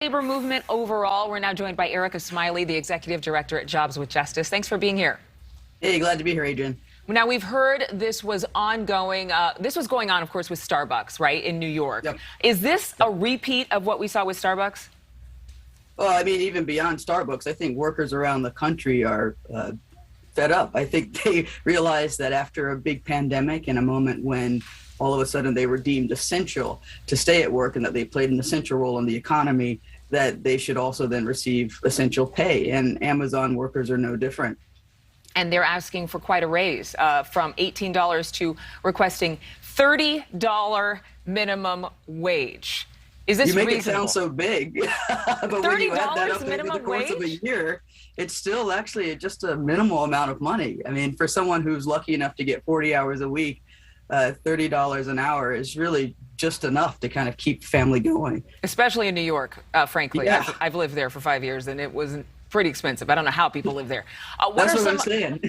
Labor movement overall. We're now joined by Erica Smiley, the executive director at Jobs with Justice. Thanks for being here. Hey, glad to be here, Adrian. Now, we've heard this was ongoing. This was going on, of course, with Starbucks, right, in New York. Yep. Is this a repeat of what we saw with Starbucks? Well, I mean, even beyond Starbucks, I think workers around the country are fed up. I think they realize that after a big pandemic and a moment when all of a sudden they were deemed essential to stay at work and that they played an essential role in the economy, that they should also then receive essential pay. And Amazon workers are no different. And they're asking for quite a raise from $18 to requesting $30 minimum wage. Is this reasonable? You make reasonable? it sound so big, but when you add that up over the course of a year, it's still actually just a minimal amount of money. I mean, for someone who's lucky enough to get 40 hours a week, $30 an hour is really just enough to kind of keep family going. Especially in New York, frankly. Yeah. I've lived there for 5 years, and it wasn't pretty expensive. I don't know how people live there. That's what I'm saying.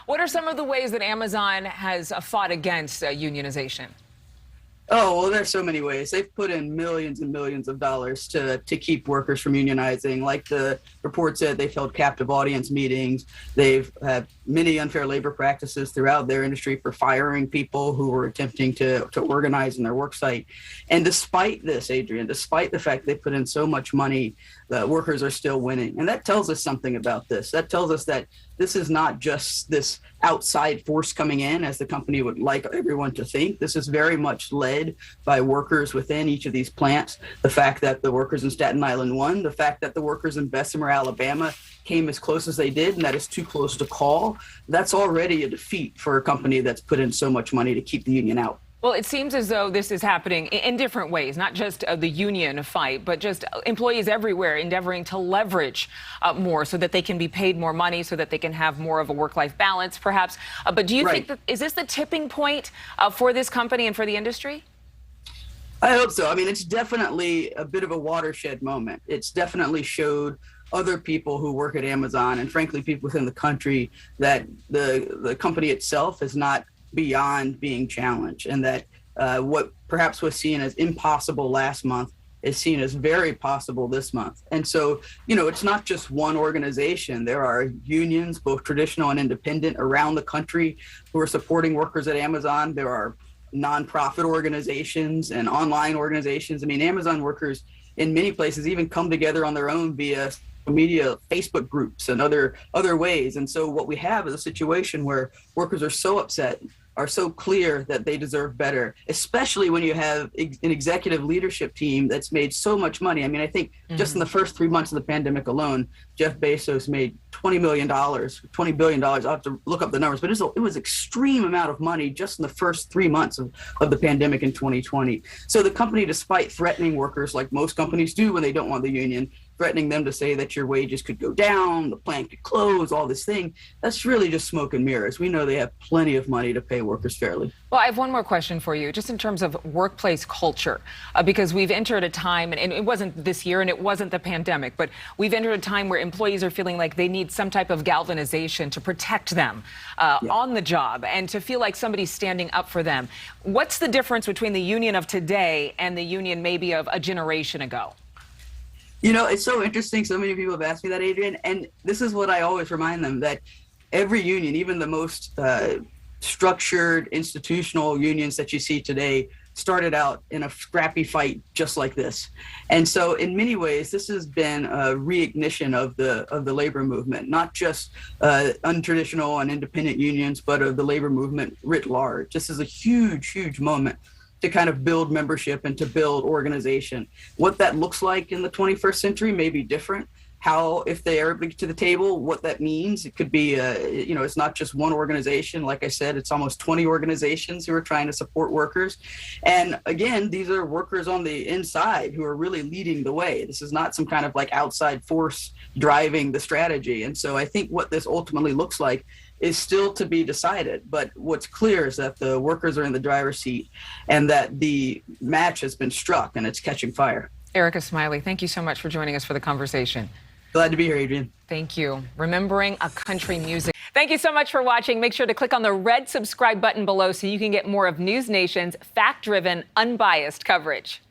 What are some of the ways that Amazon has fought against unionization? Oh, well, there's so many ways. They've put in millions and millions of dollars to keep workers from unionizing. Like the report said, they've held captive audience meetings. They've had many unfair labor practices throughout their industry for firing people who were attempting to organize in their work site. And despite this, Adrian, despite the fact they put in so much money, the workers are still winning. And that tells us something about this. That tells us that this is not just this outside force coming in, as the company would like everyone to think. This is very much led by workers within each of these plants. The fact that the workers in Staten Island won, the fact that the workers in Bessemer, Alabama came as close as they did, and that is too close to call, that's already a defeat for a company that's put in so much money to keep the union out. Well, it seems as though this is happening in different ways, not just the union fight, but just employees everywhere endeavoring to leverage more so that they can be paid more money, so that they can have more of a work-life balance, perhaps. But do you think that, is this the tipping point for this company and for the industry? I hope so. I mean, it's definitely a bit of a watershed moment. It's definitely showed other people who work at Amazon, and frankly, people within the country, that the company itself is not beyond being challenged, and that what perhaps was seen as impossible last month is seen as very possible this month. And so, it's not just one organization. There are unions, both traditional and independent, around the country who are supporting workers at Amazon. There are nonprofit organizations and online organizations. I mean, Amazon workers in many places even come together on their own via media, Facebook groups, and other ways. And so what we have is a situation where workers are so upset, are so clear that they deserve better, especially when you have an executive leadership team that's made so much money. I mean, I think just in the first 3 months of the pandemic alone, Jeff Bezos made $20 billion. I'll have to look up the numbers, but it was extreme amount of money just in the first 3 months of the pandemic in 2020. So the company, despite threatening workers like most companies do when they don't want the union, threatening them to say that your wages could go down, the plant could close, all this thing, that's really just smoke and mirrors. We know they have plenty of money to pay workers fairly. Well, I have one more question for you, just in terms of workplace culture, because we've entered a time, and it wasn't this year and it wasn't the pandemic, but we've entered a time where employees are feeling like they need some type of galvanization to protect them on the job and to feel like somebody's standing up for them. What's the difference between the union of today and the union maybe of a generation ago? It's so interesting. So many people have asked me that, Adrian, and this is what I always remind them, that every union, even the most structured institutional unions that you see today, started out in a scrappy fight just like this. And so in many ways, this has been a reignition of the labor movement, not just untraditional and independent unions, but of the labor movement writ large. This is a huge, huge moment to kind of build membership and to build organization. What that looks like in the 21st century may be different. How, if they are big to the table, what that means. It could be, it's not just one organization. Like I said, it's almost 20 organizations who are trying to support workers. And again, these are workers on the inside who are really leading the way. This is not some kind of like outside force driving the strategy. And so I think what this ultimately looks like is still to be decided. But what's clear is that the workers are in the driver's seat and that the match has been struck and it's catching fire. Erica Smiley, thank you so much for joining us for the conversation. Glad to be here, Adrian. Thank you. Remembering a country music. Thank you so much for watching. Make sure to click on the red subscribe button below so you can get more of NewsNation's fact-driven, unbiased coverage.